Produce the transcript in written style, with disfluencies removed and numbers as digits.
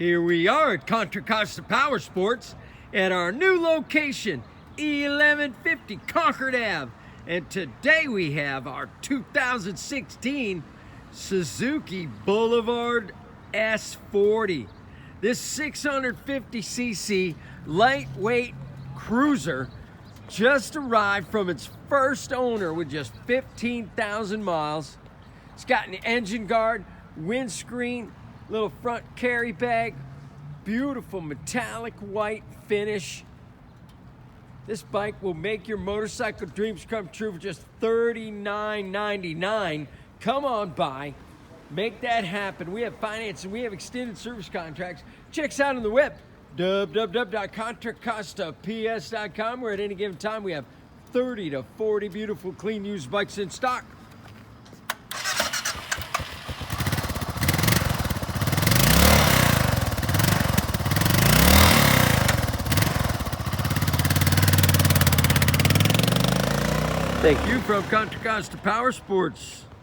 Here we are at Contra Costa Powersports at our new location, 1150 Concord Ave. And today we have our 2016 Suzuki Boulevard S40. This 650cc lightweight cruiser just arrived from its first owner with just 15,000 miles. It's got an engine guard, windscreen, little front carry bag, beautiful metallic white finish. This bike will make your motorcycle dreams come true for just $39.99. Come on by, make that happen. We have financing, we have extended service contracts. Check us out on the web, www.contracostaps.com, where at any given time we have 30 to 40 beautiful clean used bikes in stock. Thank you from Contra Costa Powersports.